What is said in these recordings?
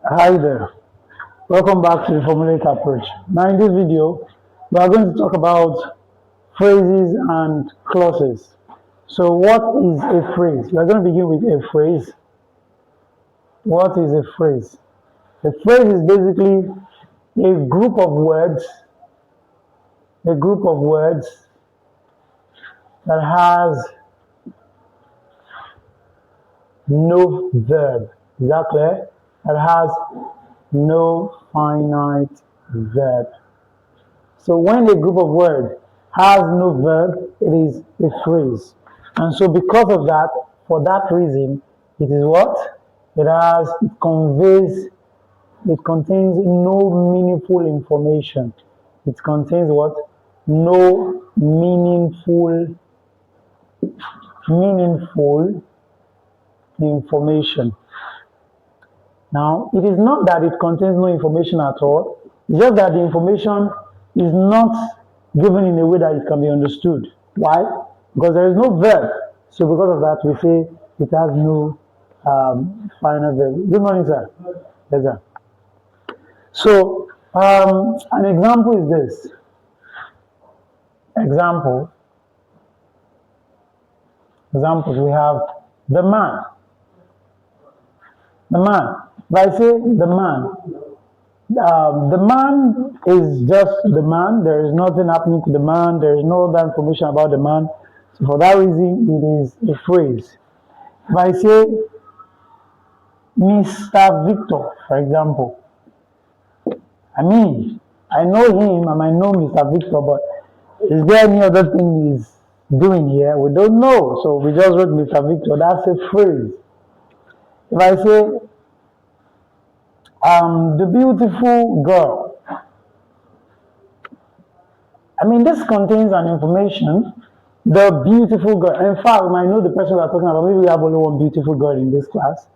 Hi there, welcome back to the Formulaic Approach. Now in this video, we are going to talk about phrases and clauses. So what is a phrase? We are going to begin with a phrase. What is a phrase? A phrase is basically a group of words, a group of words that has no verb. Is that clear? That has no finite verb. So when a group of words has no verb, it is a phrase. And so because of that, for that reason, it is what? It conveys, it contains no meaningful information. It contains what? No meaningful information. Now, it is not that it contains no information at all, it's just that the information is not given in a way that it can be understood. Why? Because there is no verb. So because of that, we say it has no final verb. Good morning, sir. Yes, sir. So an example is this. Examples, we have the man. The man. If I say the man is just the man. There is nothing happening to the man. There is no other information about the man. So for that reason, it is a phrase. If I say Mr. Victor, for example, I know him and I know Mr. Victor, but is there any other thing he's doing here? We don't know. So we just wrote Mr. Victor. That's a phrase. If I say the beautiful girl, this contains an information. The beautiful girl. In fact, we might know the person we are talking about. Maybe we have only one beautiful girl in this class.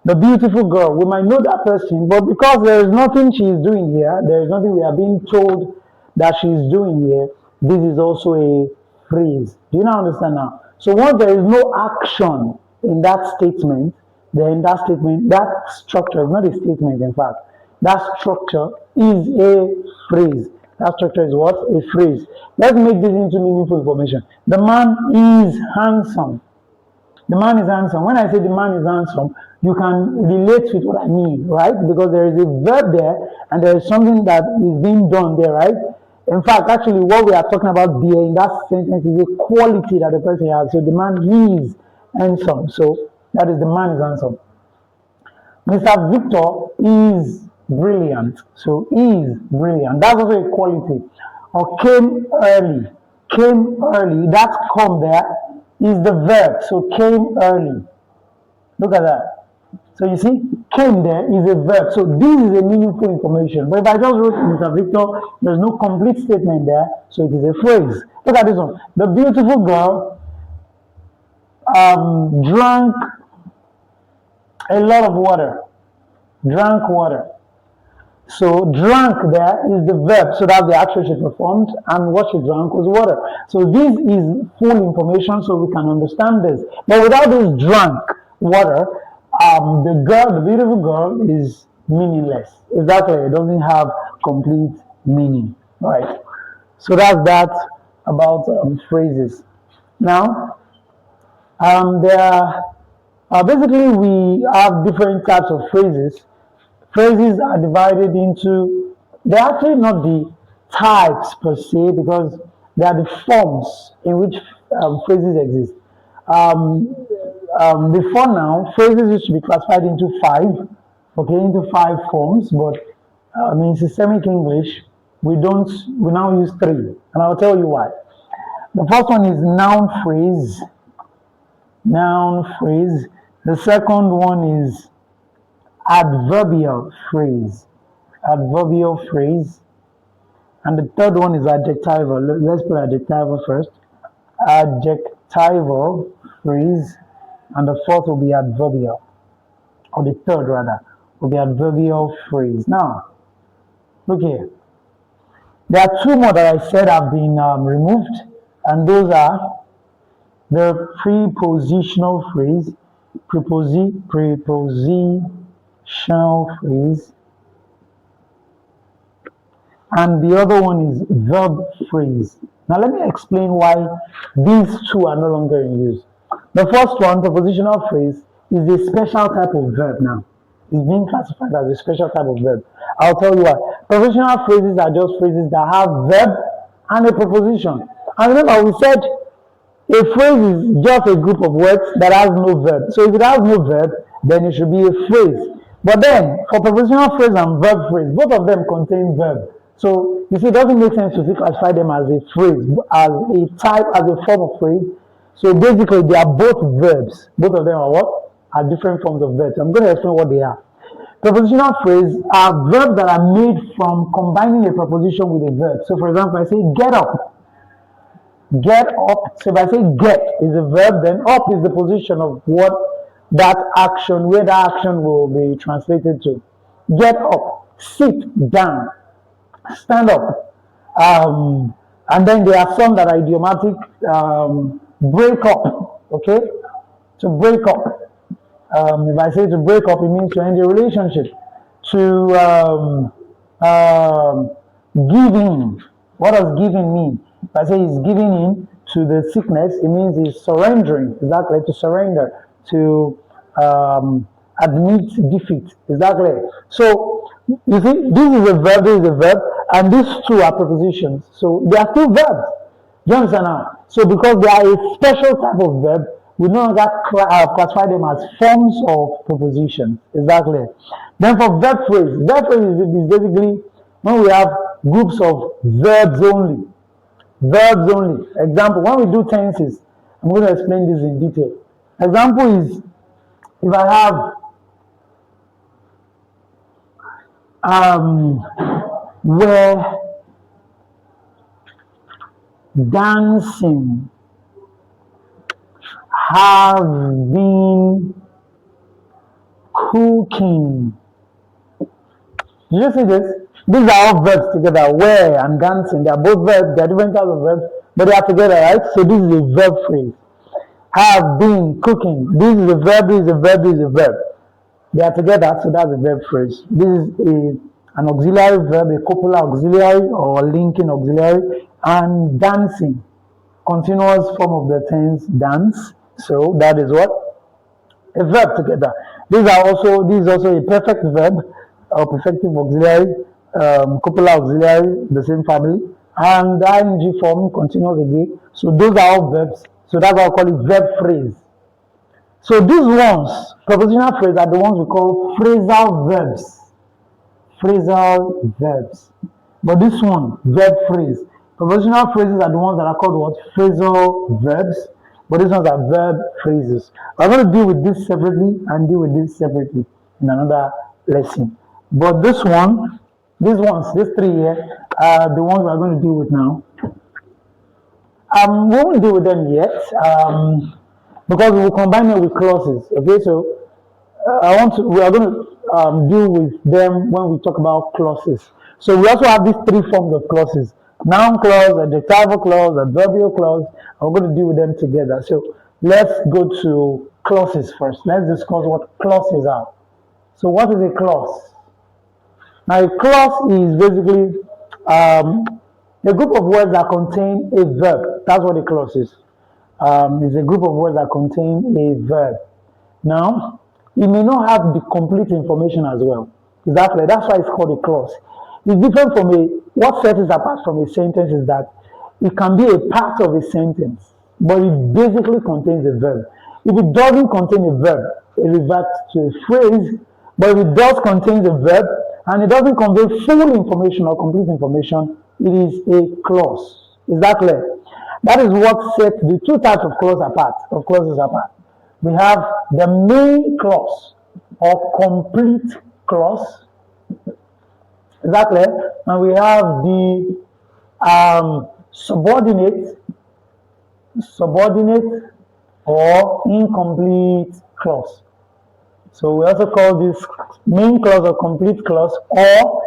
The beautiful girl, we might know that person, but because there is nothing she is doing here, there is nothing we are being told that she is doing here, this is also a phrase. Do you now understand now? So once there is no action in that statement, then that structure is not a statement, in fact. That structure is a phrase. That structure is what? A phrase. Let's make this into meaningful information. The man is handsome. The man is handsome. When I say the man is handsome, you can relate with what I mean, right? Because there is a verb there and there is something that is being done there, right? In fact, actually, what we are talking about there in that sentence is a quality that the person has. So the man is handsome. So that is the man is handsome. Mr. Victor is brilliant. So is brilliant. That's also a quality. Or came early. Came early. That come there is the verb. So came early. Look at that. So you see, came there is a verb. So this is a meaningful information. But if I just wrote Mr. Victor, there's no complete statement there. So it is a phrase. Look at this one. The beautiful girl drank a lot of water. Drank water. So drank there is the verb, so that's the action she performed, and what she drank was water. So this is full information, so we can understand this. But without this drank water, the beautiful girl is meaningless. Exactly, it doesn't have complete meaning, right? So that's that about phrases. Now, basically we have different types of phrases. Phrases are divided into, they're actually not the types per se, because they are the forms in which phrases exist. Before now, phrases used to be classified into five forms, but in systemic English, we now use three, and I'll tell you why. The first one is noun phrase. The second one is adverbial phrase. And the third one is adjectival. Let's put adjectival first. Adjectival phrase. And the fourth will be adverbial. Or the third rather, will be adverbial phrase. Now, look here. There are two more that I said have been removed. And those are the prepositional phrase. shall phrase, and the other one is verb phrase. Now let me explain why these two are no longer in use. The first one, prepositional phrase, is a special type of verb now. It's being classified as a special type of verb. I'll tell you why. Prepositional phrases are just phrases that have verb and a preposition. And remember, we said a phrase is just a group of words that has no verb. So if it has no verb, then it should be a phrase. But then, for prepositional phrase and verb phrase, both of them contain verb. So you see, it doesn't make sense to classify them as a phrase, as a type, as a form of phrase. So basically, they are both verbs. Both of them are what? Are different forms of verbs. I'm going to explain what they are. Prepositional phrases are verbs that are made from combining a preposition with a verb. So for example, I say get up. Get up. So if I say get is a verb, then up is the position of what that action, where that action will be translated to. Get up. Sit down. Stand up. And then there are some that are idiomatic. Break up. Okay? To break up. If I say to break up, it means to end a relationship. To give in. What does giving mean? If I say he's giving in to the sickness, it means he's surrendering. Exactly, to surrender, to admit defeat. Exactly. So you see, this is a verb, and these two are prepositions. So they are still verbs. Do you understand now? So because they are a special type of verb, we no longer classify them as forms of prepositions. Exactly. Then for verb phrase is basically when we have groups of verbs only. Verbs only. Example, when we do tenses, I'm going to explain this in detail. Example is, if I have were dancing, have been cooking. Did you see this? These are all verbs together. Were and dancing. They are both verbs. They are different types of verbs, but they are together, right? So this is a verb phrase. Have been cooking. This is a verb. This is a verb. This is a verb. They are together, so that's a verb phrase. This is an auxiliary verb, a copular auxiliary or linking auxiliary, and dancing, continuous form of the tense dance. So that is what? A verb together. This is also a perfect verb or perfective auxiliary, copular auxiliary, the same family, and the ing form continuous again. So those are all verbs. So that's why I call it verb phrase. So these ones, prepositional phrase, are the ones we call phrasal verbs. Phrasal verbs. But this one, verb phrase. Prepositional phrases are the ones that are called what? Phrasal verbs. But these ones are verb phrases. I'm going to deal with this separately and deal with this separately in another lesson. But these three here, are the ones we're going to deal with now. We won't deal with them yet because we will combine them with clauses. Okay, so we are going to deal with them when we talk about clauses. So we also have these three forms of clauses: noun clause, adjectival clause, adverbial clause. And we're going to deal with them together. So let's go to clauses first. Let's discuss what clauses are. So what is a clause? Now a clause is basically a group of words that contain a verb. That's what a clause is. It's a group of words that contain a verb. Now, it may not have the complete information as well. Exactly. That's why it's called a clause. It's different from what sets it apart from a sentence is that it can be a part of a sentence, but it basically contains a verb. If it doesn't contain a verb, it reverts to a phrase, but if it does contain a verb and it doesn't convey full information or complete information, it is a clause. Is that clear? That is what sets the two types of clauses apart. We have the main clause or complete clause. Is that clear? And we have the subordinate or incomplete clause. So we also call this main clause or complete clause or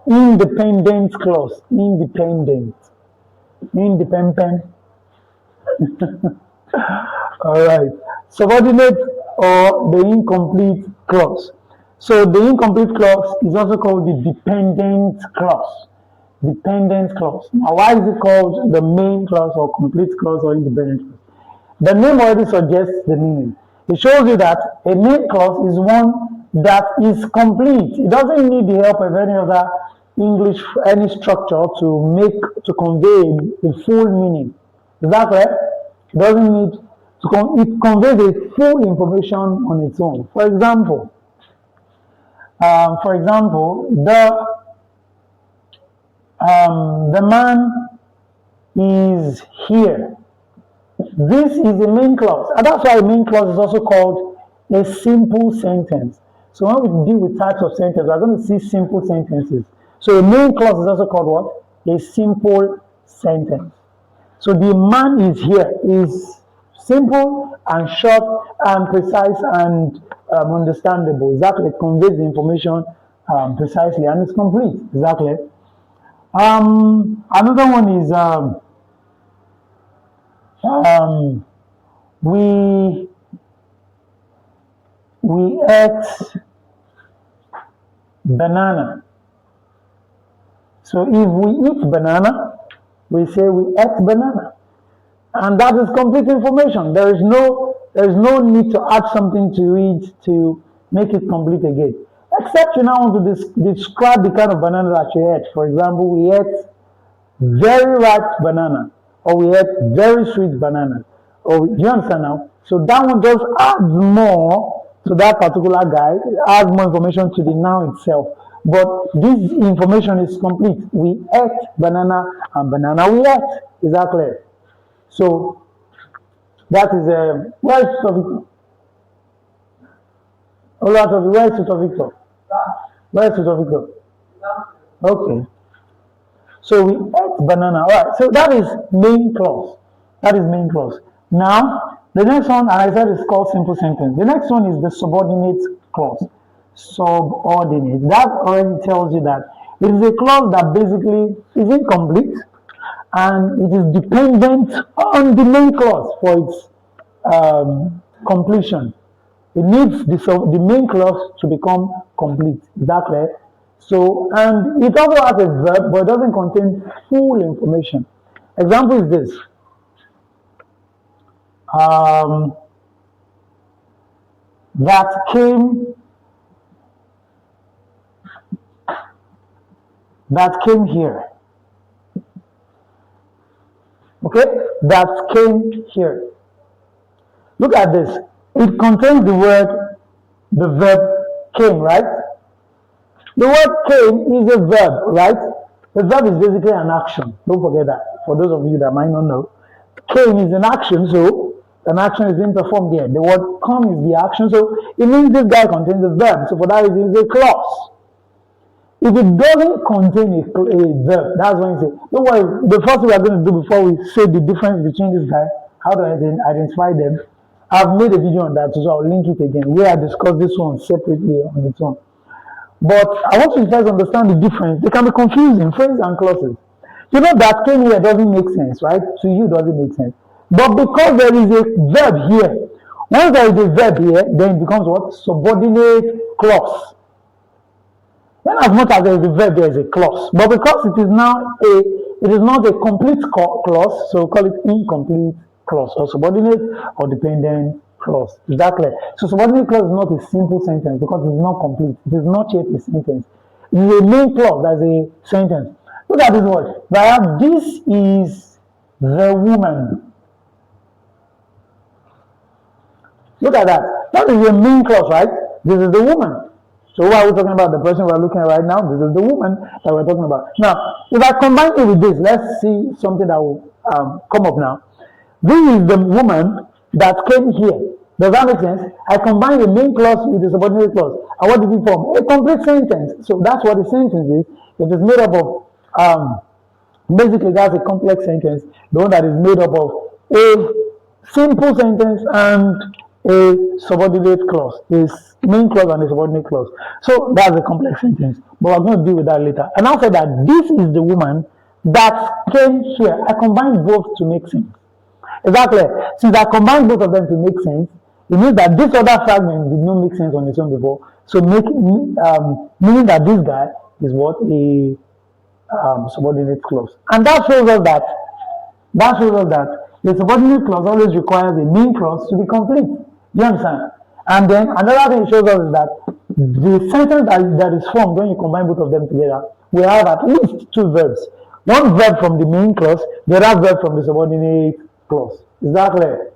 independent clause. Independent. All right. Subordinate or the incomplete clause. So the incomplete clause is also called the dependent clause. Dependent clause. Now, why is it called the main clause or complete clause or independent clause? The name already suggests the meaning. It shows you that a main clause is one that is complete. It doesn't need the help of any other English, any structure to convey a full meaning. Is that correct? It doesn't need it conveys a full information on its own. For example, the man is here. This is a main clause, and that's why a main clause is also called a simple sentence. So when we deal with types of sentences, we're going to see simple sentences. So a main clause is also called what? A simple sentence. So the man is here is simple and short and precise and understandable. Exactly, it conveys the information precisely and it's complete. Exactly. Another one is we ate banana. So if we eat banana, we say we ate banana, and that is complete information. There is no need to add something to it to make it complete again. Except you now want to describe the kind of banana that you ate. For example, we ate very ripe banana, or we ate very sweet banana. Or do you understand now? So that one just adds more to that particular guy, adds more information to the noun itself. But this information is complete. We ate banana and banana we ate. Is that clear? So that is where is Tutor Victor? Where is Tutor Victor? Where is Tutor Victor? Okay. So we ate banana. All right. So that is main clause. That is main clause. Now the next one, and I said it's called simple sentence. The next one is the subordinate clause. Subordinate. That already tells you that it is a clause that basically is incomplete and it is dependent on the main clause for its completion. It needs the main clause to become complete. Is that clear? So, and it also has a verb, but it doesn't contain full information. Example is this. That came here. Okay? That came here. Look at this. It contains the verb came, right? The word came is a verb, right? The verb is basically an action. Don't forget that. For those of you that might not know, came is an action, so an action is being performed here. The word come is the action, so it means this guy contains a verb. So for that reason, it's a clause. If it doesn't contain a verb, that's when you say, don't worry, the first thing we are going to do before we say the difference between this guy, how to identify them, I've made a video on that, so I'll link it again, where I discuss this one separately on its own. But I want you to first understand the difference. They can be confusing, phrases and clauses. You know that came here doesn't make sense, right? To you, doesn't make sense. But because there is a verb here, once there is a verb here, then it becomes what? Subordinate clause. Then as much as there is a verb, there is a clause. But because it is not a complete clause, so call it incomplete clause, or subordinate or dependent clause. Is that clear? So subordinate clause is not a simple sentence because it is not complete. It is not yet a sentence. It is a main clause that is a sentence. Look at this word. This is the woman. Look at that. That is a main clause, right? This is the woman. So why are we talking about the person we're looking at right now? This is the woman that we're talking about. Now, if I combine it with this, let's see something that will come up now. This is the woman that came here. Does that make sense? I combine the main clause with the subordinate clause. And what did we form? A complete sentence. So that's what the sentence is. It is made up of, basically that's a complex sentence. The one that is made up of a simple sentence and a subordinate clause. Is main clause and a subordinate clause. So that's a complex sentence. But we're going to deal with that later. And I'll say that this is the woman that came here. I combine both to make sense. Exactly. Since I combine both of them to make sense, It means that this other fragment did not make sense on its own before. So meaning that this guy is what a subordinate clause, and that the subordinate clause always requires a main clause to be complete. Do you understand? And then another thing it shows us is that the sentence that is formed when you combine both of them together will have at least two verbs. One verb from the main clause, the other verb from the subordinate clause. Is that clear?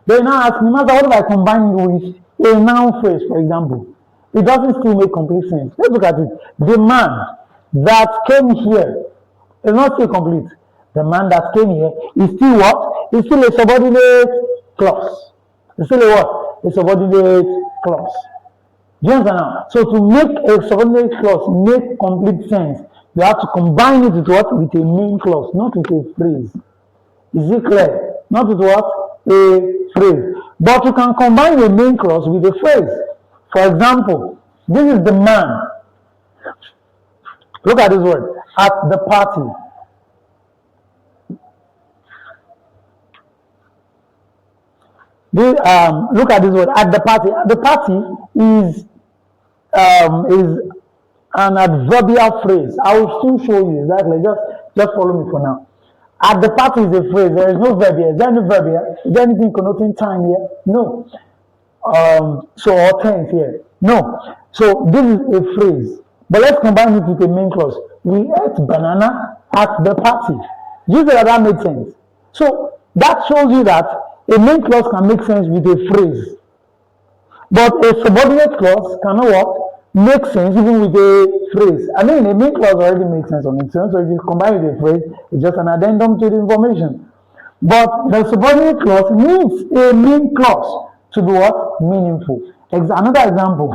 They now ask me, Master, what if I combine with a noun phrase, for example? It doesn't still make complete sense. Let's look at it. The man that came here is not still complete. The man that came here is still what? Is still a subordinate clause. It's still a what? A subordinate clause. Do you understand now? So to make a subordinate clause make complete sense, you have to combine it with what? With a main clause, not with a phrase. Is it clear? Not with what? A phrase. But you can combine a main clause with a phrase. For example, this is the man. Look at this word. At the party. Look at this word. At the party. At the party is an adverbial phrase. I will soon show you exactly. Just follow me for now. At the party is a phrase. There is no verb here. Is there any verb here? Is there anything connoting time here? No. Or tense here. No. So this is a phrase. But let's combine it with a main clause. We ate banana at the party. Do you see that makes sense? So that shows you that a main clause can make sense with a phrase. But a subordinate clause cannot what? Make sense even with a phrase. I mean, a main clause already makes sense on its own, so if you combine with a phrase, it's just an addendum to the information. But the subordinate clause needs a main clause to be what? Meaningful. Another example.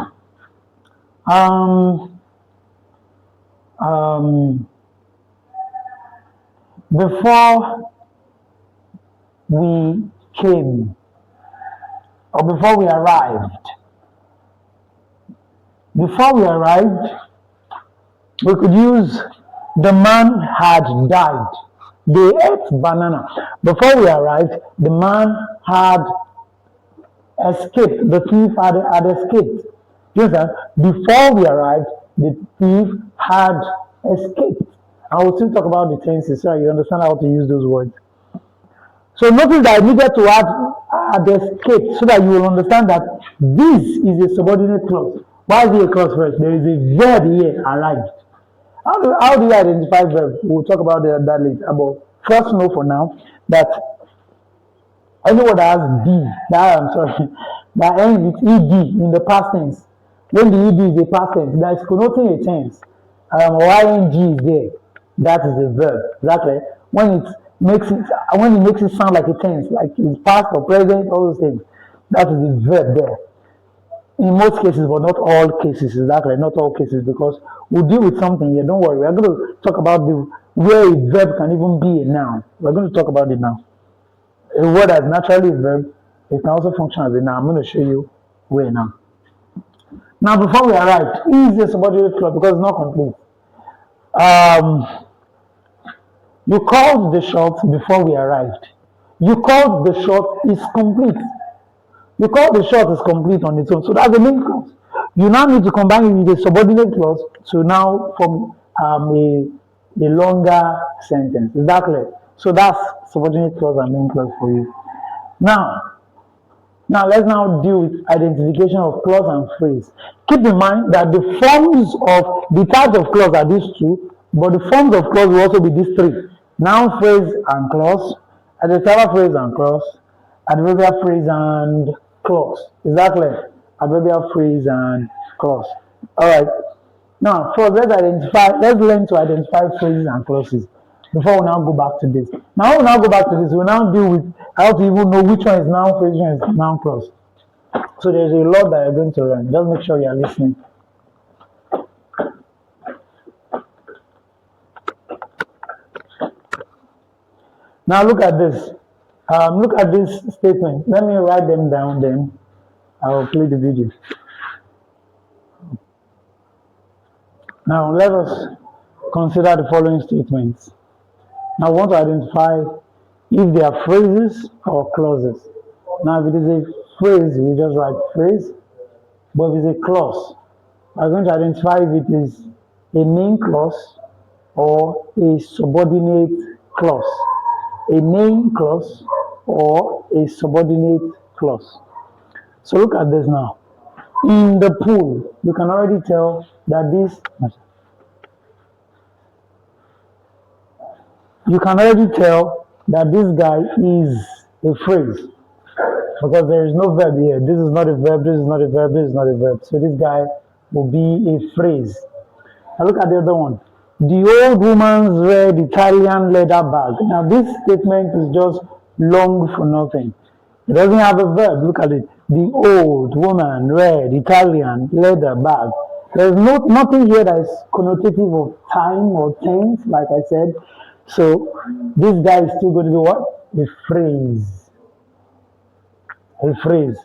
Before we came, or before we arrived, we could use the man had died. They ate banana. Before we arrived, the man had escaped. The thief had escaped. You understand? Before we arrived, the thief had escaped. I will still talk about the tenses so you understand how to use those words. So notice that I needed to add escape so that you will understand that this is a subordinate clause. Why is it a clause first? There is a verb here, arrived. How do you identify verb? We'll talk about that later. But first know for now that any word that has D, that ends with ED in the past tense. When the ED is a past tense, that is connoting a tense. ING is there. That is a verb. Exactly. When it makes it sound like a tense, like it's past or present, all those things, that is a verb there. In most cases, but not all cases, exactly, not all cases, because we'll deal with something here. Don't worry, we're going to talk about where a verb can even be a noun. We're going to talk about it now. A word that's naturally a verb, it can also function as a noun. I'm going to show you where now. Now, before we arrived, is a subordinate clause because it's not complete. You called the shot before we arrived. You called the shot is complete. You call the shot is complete on its own. So that's the main clause. You now need to combine it with a subordinate clause to now form a longer sentence. Is that clear? So that's subordinate clause and main clause for you. Now let's now deal with identification of clause and phrase. Keep in mind that the forms of the types of clause are these two, but the forms of clause will also be these three: noun phrase and clause, adjectival phrase and clause, adverbial phrase and clause. Is that clear? Adverbial phrase and clause. All right. Now, first let's learn to identify phrases and clauses before we now go back to this. Now we'll now go back to this. We'll now deal with how to even know which one is noun phrase, which one is noun clause. So there's a lot that you're going to learn. Just make sure you're listening. Now look at this. Look at this statement. Let me write them down, then I will play the video. Now let us consider the following statements. Now I want to identify if they are phrases or clauses. Now if it is a phrase, we just write phrase. But if it's a clause, we're going to identify if it is a main clause or a subordinate clause. A main clause or a subordinate clause. So look at this now. In the pool, you can already tell that this guy is a phrase because there is no verb here. This is not a verb, this is not a verb, this is not a verb. So this guy will be a phrase. Now look at the other one. The old woman's red Italian leather bag. Now this statement is just long for nothing. It doesn't have a verb. Look at it. The old woman red Italian leather bag. There's nothing here that is connotative of time or tense, like I said. So this guy is still going to do what? A phrase. A phrase.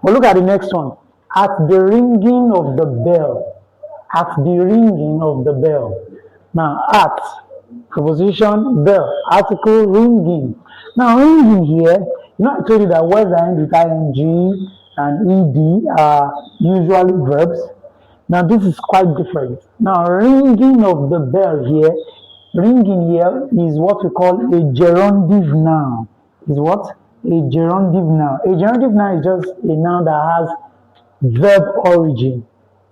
But look at the next one. At the ringing of the bell. At the ringing of the bell. Now, at, preposition, bell, article, ringing. Now, ringing here, I told you that words that end with ing and ed are usually verbs. Now, this is quite different. Now, ringing of the bell here, ringing here is what we call a gerundive noun. Is what? A gerundive noun. A gerundive noun is just a noun that has verb origin.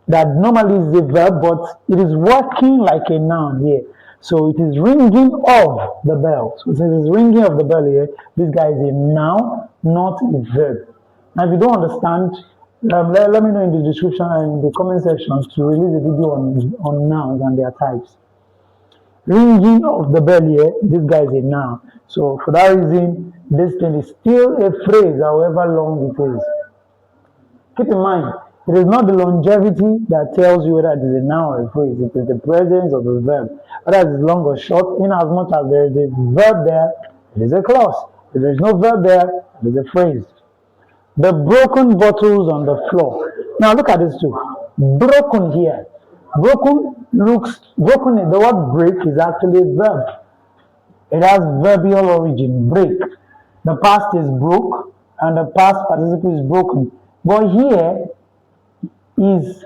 That normally is a verb, but it is working like a noun here. So it is ringing of the bell. So since it is ringing of the bell here, this guy is a noun, not a verb. Now, if you don't understand, let me know in the description and in the comment section to release a video on nouns and their types. Ringing of the bell here, this guy is a noun. So for that reason, this thing is still a phrase, however long it is. Keep in mind, it is not the longevity that tells you whether it is a noun or a phrase. It is the presence of the verb. Whether it is long or short, in as much as there is a verb there, it is a clause. If there is no verb there, it is a phrase. The broken bottles on the floor. Now look at this too. Broken here. Broken, the word break is actually a verb. It has verbal origin, break. The past is broke and the past participle is broken. But here, is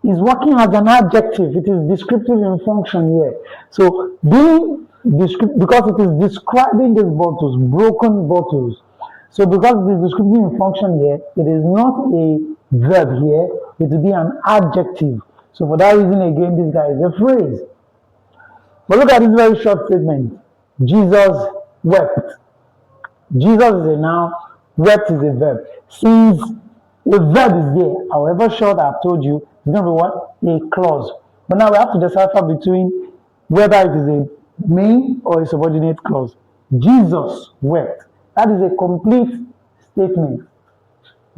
working as an adjective. It is descriptive in function here. So being because it is describing these bottles, broken bottles. So because it is descriptive in function here, it is not a verb here. It will be an adjective. So for that reason, again, this guy is a phrase. But look at this very short statement. Jesus wept. Jesus is a noun. Wept is a verb. Since the verb is there, however short I've told you, it's going to be what? A clause. But now we have to decipher between whether it is a main or a subordinate clause. Jesus wept. That is a complete statement.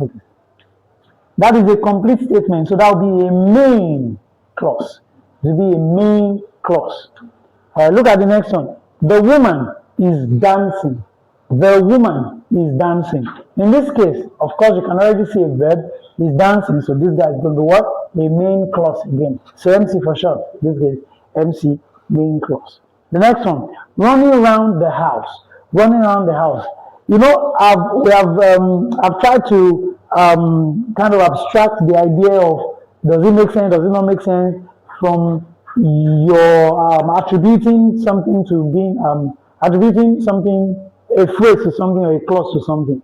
Okay. That is a complete statement. So that will be a main clause. It will be a main clause. All right, look at the next one. The woman is dancing. The woman is dancing. In this case, of course, you can already see a verb is dancing. So this guy is going to be what? A main clause again. So MC for short. This is MC, main clause. The next one, running around the house. Running around the house. I've tried to kind of abstract the idea of does it make sense, does it not make sense from your attributing something to being attributing something, a phrase to something or a clause to something.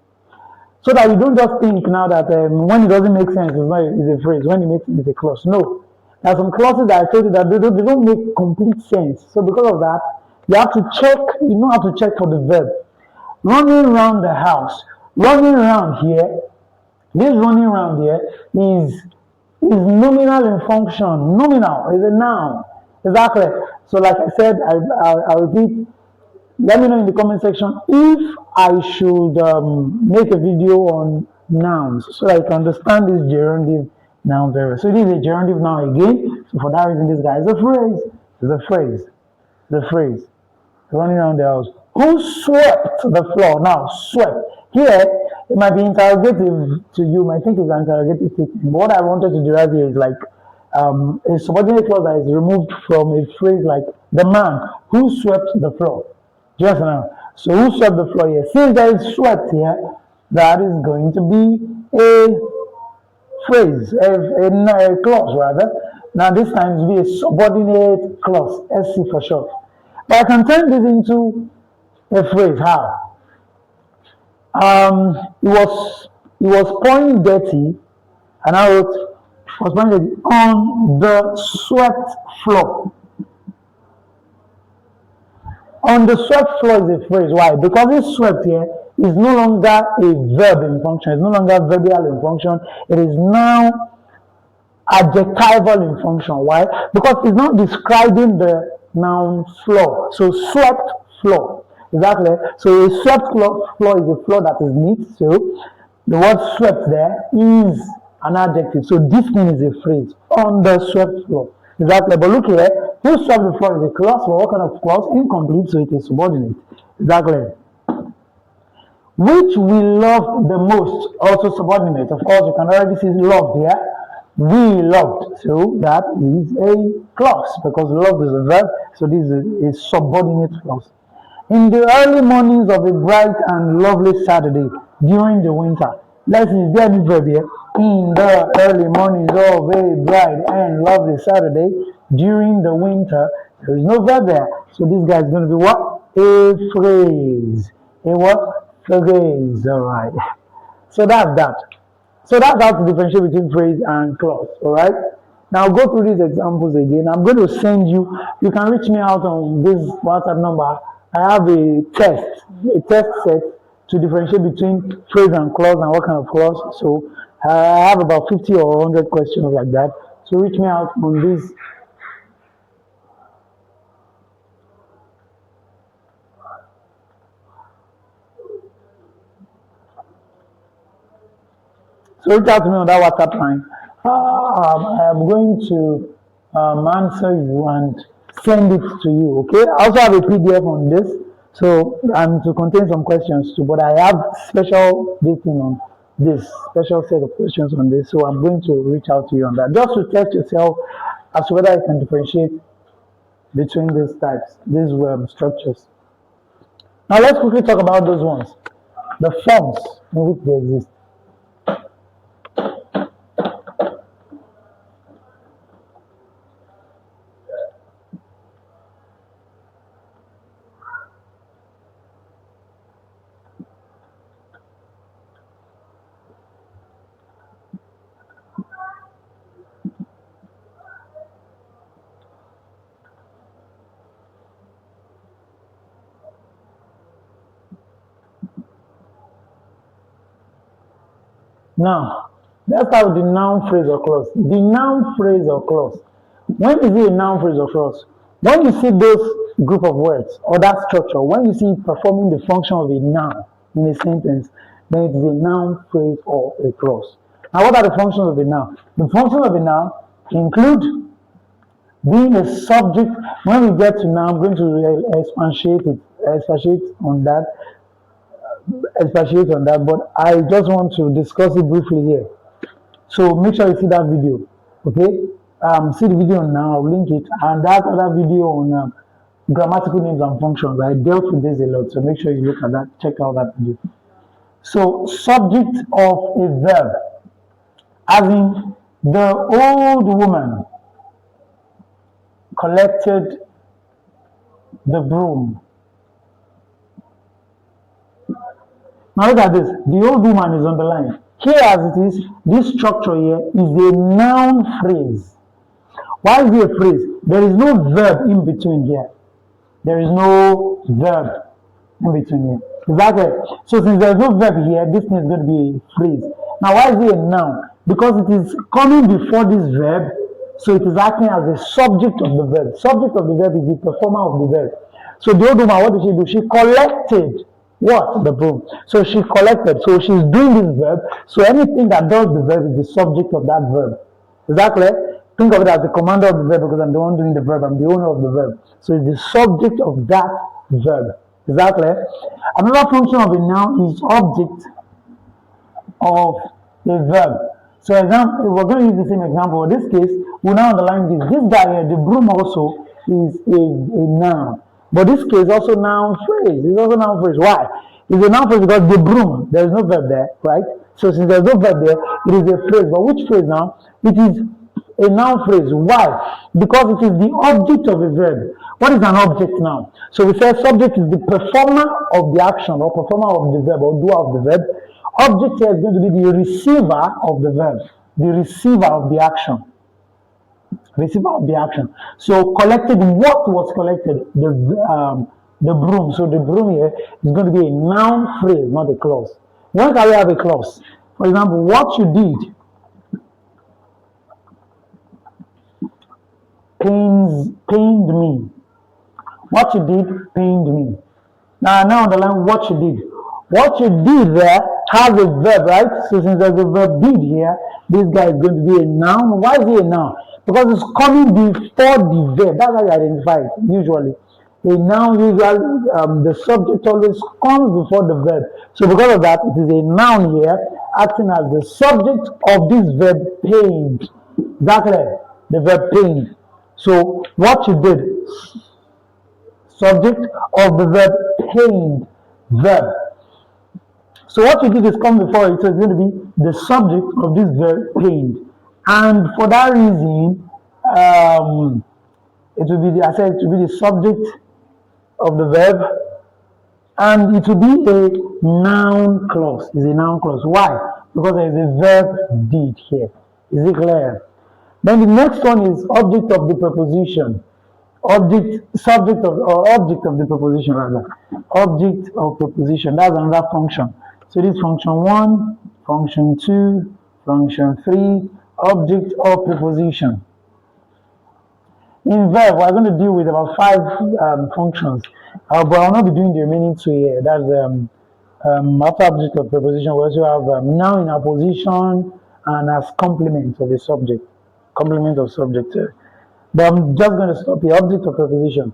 So that you don't just think now that when it doesn't make sense, it's a phrase. When it makes sense, it's a clause. No. There are some clauses that I told you that they don't make complete sense. So because of that, you have to check, have to check for the verb. Running around the house. Running around here, this running around here is nominal in function. Nominal is a noun. Exactly. So like I said, I'll repeat. Let me know in the comment section if I should make a video on nouns so that I can understand this gerundive noun very well. So this is a gerundive noun again. So for that reason, this guy is a phrase. It's a phrase. The phrase. Running around the house. Who swept the floor? Now, swept. Here, it might be interrogative to you. You might think it's an interrogative statement. But what I wanted to derive here is like a subordinate clause that is removed from a phrase like the man who swept the floor. Just now. So who swept the floor here? Since there is swept here, that is going to be a phrase, a clause rather. Now this time it will be a subordinate clause, SC for short. But I can turn this into a phrase. How? He was pouring dirty, and I wrote was pouring dirty on the swept floor. On the swept floor is a phrase. Why? Because it's swept here is no longer a verb in function. It's no longer verbal in function. It is now adjectival in function. Why? Because it's not describing the noun floor. So swept floor. Exactly. So a swept floor is a floor that is neat. So the word swept there is an adjective. So this thing is a phrase. On the swept floor. Exactly. But look here. Who swept the floor is a clause. For what kind of clause? Incomplete. So it is subordinate. Exactly. Which we loved the most, also subordinate. Of course, you can already see loved here. We loved, so that is a clause because love is a verb, so this is a subordinate clause. In the early mornings of a bright and lovely Saturday during the winter. Let's see, is there any verb here? In the early mornings of a bright and lovely Saturday during the winter. There is no verb there, so this guy is going to be what? A phrase. A what? Phrase, alright. So that's that. So that's how to differentiate between phrase and clause, alright? Now go through these examples again. I'm going to send you, you can reach me out on this WhatsApp number. I have a test set to differentiate between phrase and clause and what kind of clause. So I have about 50 or 100 questions like that. So reach me out on this. So reach out to me on that WhatsApp line. I'm going to answer you and send it to you. Okay. I also have a PDF on this, so to contain some questions too. But I have special dating on this, special set of questions on this. So I'm going to reach out to you on that, just to test yourself as to whether you can differentiate between these types, these structures. Now let's quickly talk about those ones, the forms in which they exist. Now, let's start with the noun phrase or clause. The noun phrase or clause. When is it a noun phrase or clause? When you see those group of words or that structure, when you see it performing the function of a noun in a sentence, then it is a noun phrase or a clause. Now, what are the functions of a noun? The functions of a noun include being a subject. When we get to noun, I'm going to expatiate on that, but I just want to discuss it briefly here. So make sure you see that video, okay? See the video now, I'll link it, and that other video on grammatical names and functions. I dealt with this a lot, so make sure you look at that, check out that video. So, subject of a verb, as in the old woman collected the broom. Now look at this. The old woman is underlined. Here as it is, this structure here is a noun phrase. Why is it a phrase? There is no verb in between here. There is no verb in between here. Exactly. So since there is no verb here, this thing is going to be a phrase. Now why is it a noun? Because it is coming before this verb, so it is acting as a subject of the verb. Subject of the verb is the performer of the verb. So the old woman, what did she do? She collected what? The broom. So she collected. So she's doing this verb. So anything that does the verb is the subject of that verb. Is that clear? Think of it as the commander of the verb because I'm the one doing the verb. I'm the owner of the verb. So it's the subject of that verb. Is that clear? Another function of a noun is object of a verb. So example, we're going to use the same example. In this case, we now underline this. This guy here, the broom also is a noun. But this case also noun phrase. It's also noun phrase. Why? It's a noun phrase because the broom, there is no verb there, right? So since there's no verb there, it is a phrase. But which phrase now? It is a noun phrase. Why? Because it is the object of a verb. What is an object now? So we say subject is the performer of the action or performer of the verb or doer of the verb. Object here is going to be the receiver of the verb, the receiver of the action. Receiver of the action. So collected, what was collected? The broom. So the broom here is going to be a noun phrase, not a clause. When can we have a clause? For example, what you did pained me. What you did pained me. Now underline what you did. What you did there has a verb, right? So since there's a verb did here, this guy is going to be a noun. Why is he a noun? Because it's coming before the verb. That's how you identify it, usually. A noun usually, the subject always comes before the verb. So because of that, it is a noun here, acting as the subject of this verb pained. Exactly, the verb pained. So what you did, subject of the verb pained, verb. So what you did is come before it, so it's going to be the subject of this verb pained. And for that reason, it will be, I said it will be the subject of the verb, and it will be a noun clause. It's a noun clause. Why? Because there is a verb did here. Is it clear? Then the next one is object of the preposition. Subject of, or object of the preposition rather. Object of preposition. That's another function. So this function 1, function 2, function 3, object of preposition. In verb, we're going to deal with about 5 functions, but I'll not be doing the remaining 2 here. That's after object of preposition, we also have noun in apposition and as complement of the subject, complement of subject. But I'm just going to stop here. Object of preposition.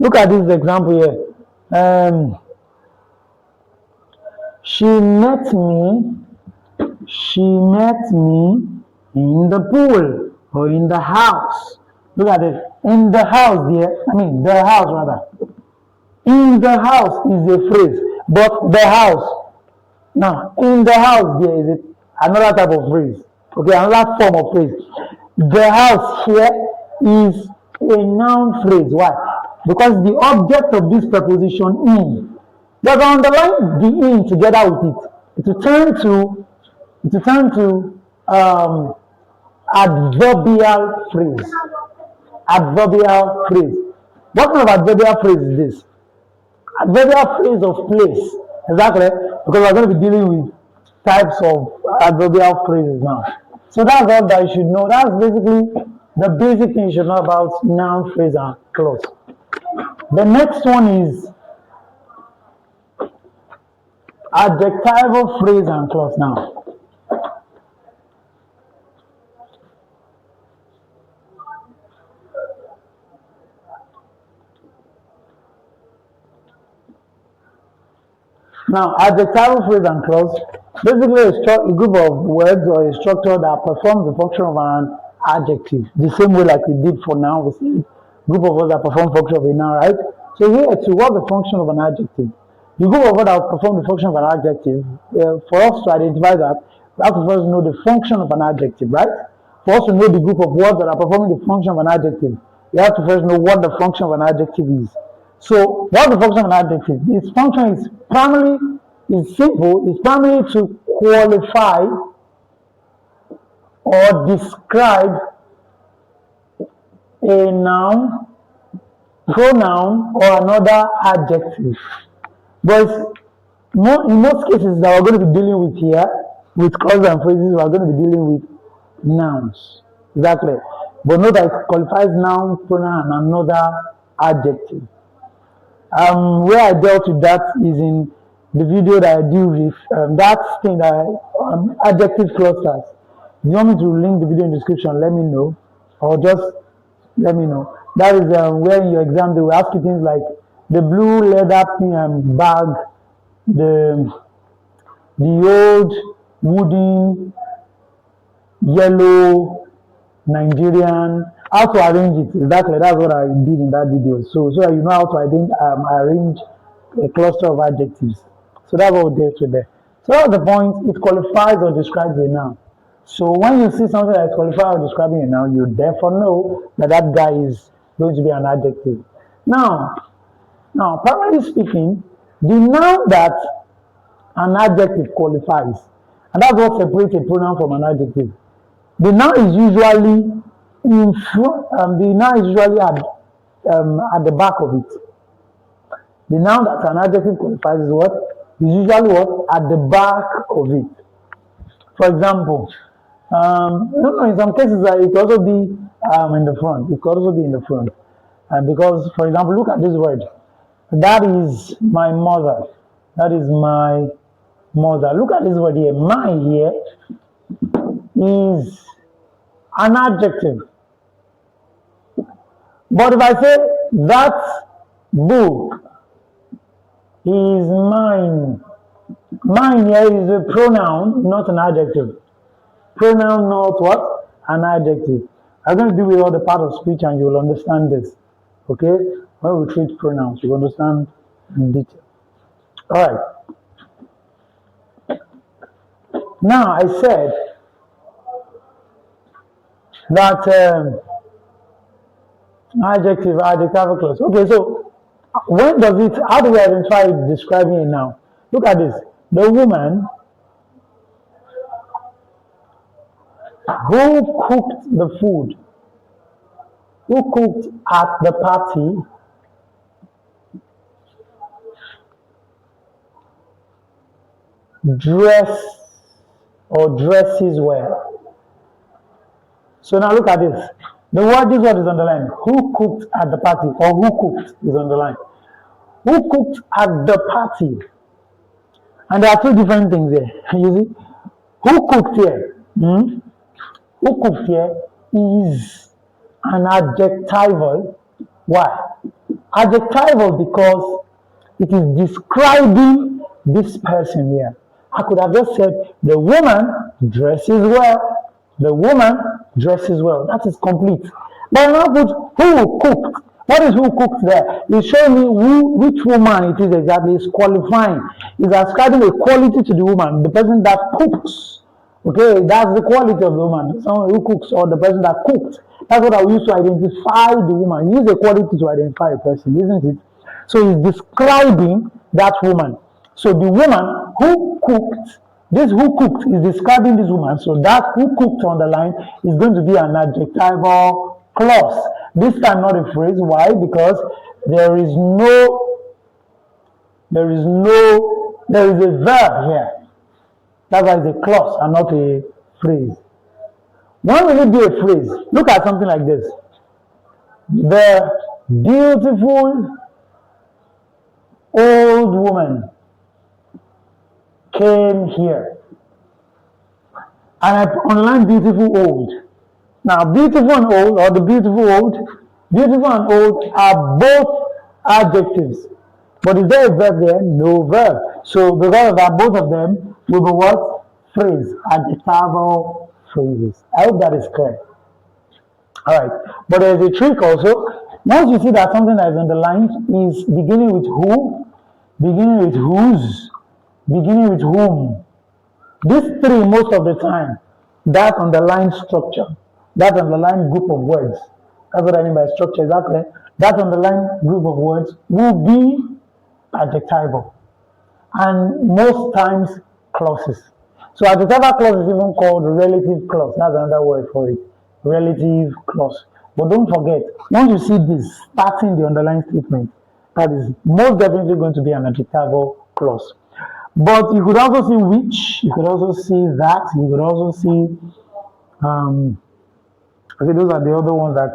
Look at this example here. She met me in the pool or in the house. Look at it. In the house there, the house rather. In the house is a phrase, but the house. Now, in the house there is another type of phrase. Okay, another form of phrase. The house here is a noun phrase. Why? Because the object of this preposition in. Just underline the in together with it. It will turn to adverbial phrase. Adverbial phrase. What kind of adverbial phrase is this? Adverbial phrase of place. Exactly. Because we're going to be dealing with types of adverbial phrases now. So that's all that you should know. That's basically the basic thing you should know about noun, phrase, and clause. The next one is adjectival phrase and clause now. Now, adjectival phrase and clause, basically a group of words or a structure that performs the function of an adjective, the same way like we did for noun. We see group of words that perform the function of a noun, right? So here to what the function of an adjective. The group of words that perform the function of an adjective, for us to identify that, we have to first know the function of an adjective, right? For us to know the group of words that are performing the function of an adjective, we have to first know what the function of an adjective is. So, what's the function of an adjective? Its function is simple. It's primarily to qualify or describe a noun, pronoun, or another adjective. But in most cases that we're going to be dealing with here, with clauses and phrases, we're going to be dealing with nouns. Exactly. But note that it qualifies noun, pronoun, and another adjective. Where I dealt with that is in the video that I do with that thing that adjective clusters. If you want me to link the video in the description, let me know, or just let me know. That is where in your exam they will ask you things like the blue leather bag, the old wooden yellow Nigerian, how to arrange it. Exactly, that's what I did in that video. So that you know how to arrange a cluster of adjectives. So that's what we did today. So that's the point. It qualifies or describes a noun. So when you see something that is qualified or describing a noun, you therefore know that that guy is going to be an adjective. Now, primarily speaking, the noun that an adjective qualifies, and that's what separates a pronoun from an adjective. The noun is usually in front. The noun is usually at the back of it. The noun that an adjective qualifies is what? Is usually what? At the back of it. For example, in some cases it could also be in the front. It could also be in the front. Because, for example, look at this word. That is my mother. That is my mother. Look at this word here. My here is an adjective. But if I say that book is mine, mine here is a pronoun, not an adjective. Pronoun, not what? An adjective. I'm going to deal with all the part of speech and you will understand this. Okay? When we treat pronouns, you understand in detail. Alright. Now, I said that adjectival clause. Okay, so when does it, how do we identify it describing it now? Look at this. The woman who cooked the food, who cooked at the party, dresses well. So now look at this. This word is underlined. Who cooked at the party, or who cooked is underlined. Who cooked at the party? And there are two different things here. You see? Who cooked here? Who cooked here is an adjectival. Why? Adjectival because it is describing this person here. I could have just said, the woman dresses well. The woman dresses well. That is complete. But now put who cooked. What is who cooked there? It's showing me which woman it is exactly. It's qualifying. It's ascribing a quality to the woman, the person that cooks. Okay, that's the quality of the woman. Someone who cooks or the person that cooked. That's what I use to identify the woman. Use a quality to identify a person, isn't it? So it's describing that woman. So the woman who cooked, this who cooked is describing this woman. So that who cooked on the line is going to be an adjectival clause. This time not a phrase. Why? Because there is a verb here. That's why it's a clause and not a phrase. When will it be a phrase? Look at something like this. The beautiful old woman came here. And I underline beautiful old. Now, beautiful and old, or the beautiful and old are both adjectives. But is there a verb there? No verb. So, because of that, both of them will be what? Phrase. Adjectival phrases. I hope that is clear. Alright. But there's a trick also. Once you see that something that is underlined is beginning with who, beginning with whose, beginning with whom. These three, most of the time, that underlying structure, that underlying group of words, that's what I mean by structure, exactly. That underlying group of words will be adjectival. And most times, clauses. So adjectival clause is even called relative clause. That's another word for it. Relative clause. But don't forget, once you see this starting the underlying statement, that is most definitely going to be an adjectival clause. But you could also see which, you could also see that, you could also see, okay, those are the other ones that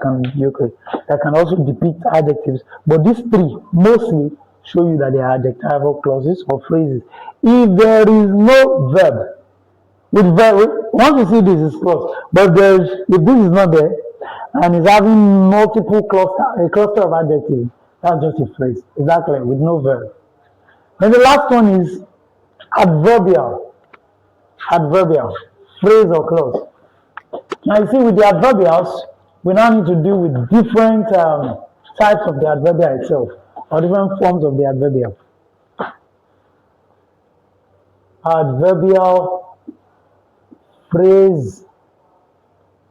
can also depict adjectives. But these three mostly show you that they are adjectival clauses or phrases. If there is no verb, once you see this is clause, but if this is not there, and it's having multiple a cluster of adjectives, that's just a phrase, exactly, with no verb. And the last one is adverbial, phrase or clause. Now you see with the adverbials, we now need to deal with different types of the adverbial itself, or different forms of the adverbial. Adverbial phrase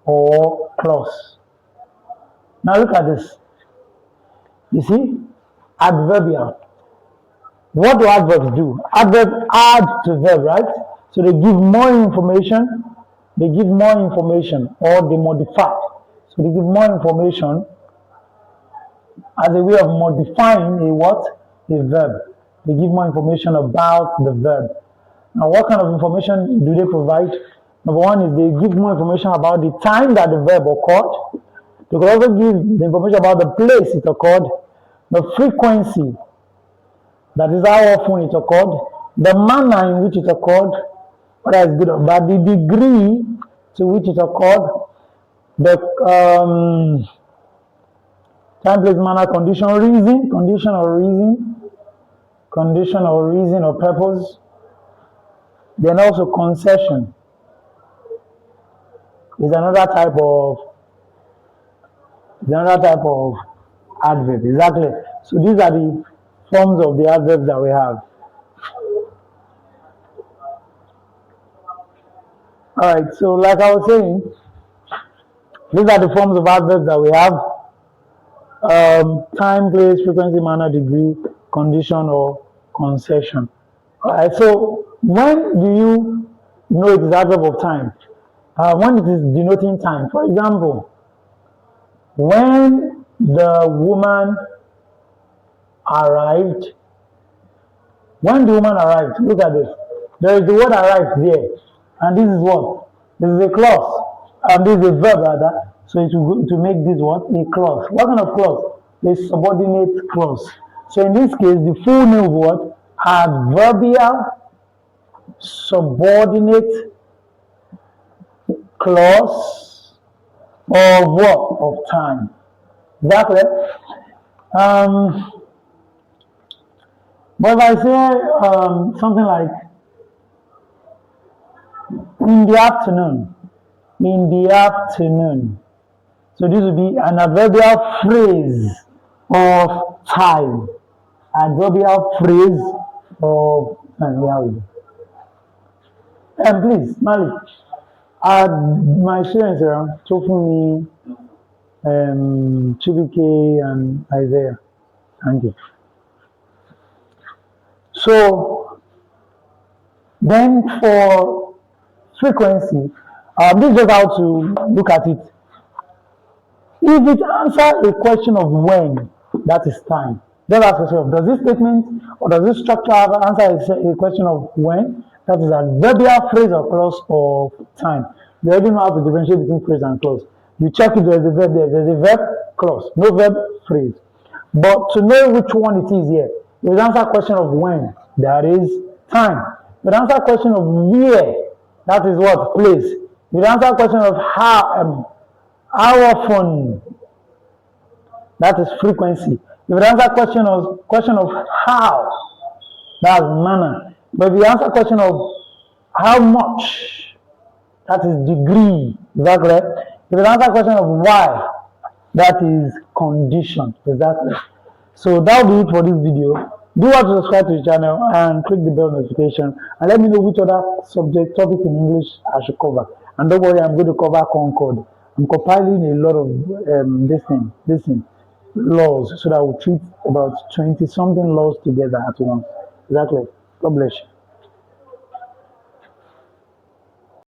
or clause. Now look at this. You see, adverbial. What do adverbs do? Adverbs add to verb, right? So they give more information. They give more information, or they modify. So they give more information as a way of modifying a what? A verb. They give more information about the verb. Now, what kind of information do they provide? Number one is they give more information about the time that the verb occurred. They could also give the information about the place it occurred, the frequency, that is how often it occurred, the manner in which it occurred, whether it's good or bad, the degree to which it occurred, the time, place, manner, condition, reason or purpose. Then also concession is another type of adverb. Exactly. So these are the forms of the adverbs that we have. Alright, so like I was saying, these are the forms of adverbs that we have. Time, place, frequency, manner, degree, condition, or concession. Alright, so when do you know it is adverb of time? When it is denoting time. For example, when the woman arrived, look at this. There is the word arrived there, and this is what? This is a clause, and this is a verb rather. So it will to make this what? A clause. What kind of clause? A subordinate clause. So in this case, the full name of what? Adverbial subordinate clause of what? Of time. Exactly. But if I say something like in the afternoon, so this would be an adverbial phrase of time. Adverbial phrase of time. Please, Malik, my students around, Tofumi, Chibike, and Isaiah. Thank you. So then for frequency, this is just how to look at it. If it answers a question of when, that is time. Just ask yourself, does this statement or does this structure answer a question of when? That is an adverbial phrase or clause of time. You already know how to differentiate between phrase and clause. You check if there is a verb there. There is a verb, clause, no verb, phrase. But to know which one it is here, if it answers a question of when, that is time. If it answers a question of where, that is what? Place. If it answers a question of how often, that is frequency. If it answers a question of how, that's manner. But if you answer a question of how much, that is degree. Is that correct? If you answer a question of why, that is condition. Is that correct? So that will be it for this video. Do want to subscribe to the channel and click the bell notification and let me know which other topic in English I should cover. And don't worry, I'm going to cover Concord. I'm compiling a lot of laws so that we'll treat about 20 something laws together at once. Exactly. God bless you.